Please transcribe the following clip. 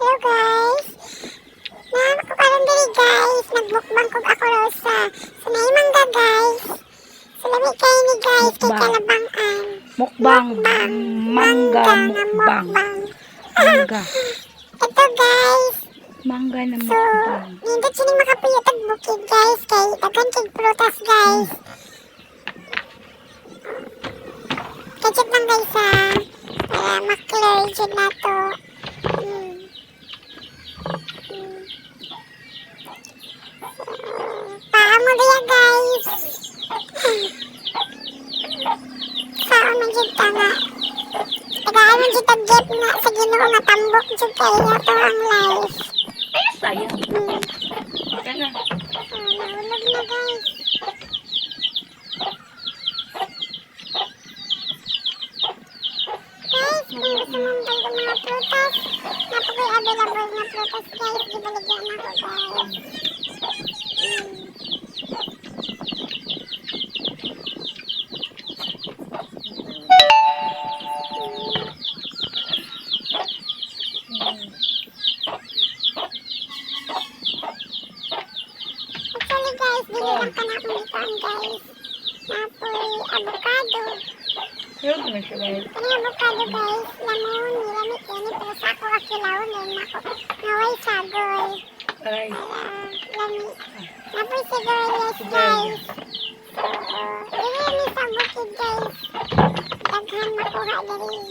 Hello guys! Nakakaroon diri guys, nagmukbang kog ako sa may mangga guys. Sa lami kayo ni guys, kay kalabangan. Mukbang. Mangga mukbang. Mangga. Ito guys. Mangga na So, mukbang. hindi sining makapuyot ang bukid guys, kay dagan kay prutas guys. Kachat lang guys ha, para maklear dyan na to. Paamo diya guys. Saan man dyan ta nga. Tagaan man dyan tag-get na sa Ginoo nga tambok dyan kayo to ang life. Ay, sayang. Tara. Nahulog na guys. Guys, kung gusto mong balik ang mga prutas, napakoy available na prutas guys. Ibaligyan ako guys. Actually guys, dili lang ka na akong ditoan guys. Napoy avocado. Pero naman siya guys. Kani avocado guys, lamon, nilamit yan. Pero sa ako akilawon din ako. Naway sagoy. Ay. Lami. Napoy sigarilyas guys. So, dili ni sa bukid guys. Daghan makuha diri.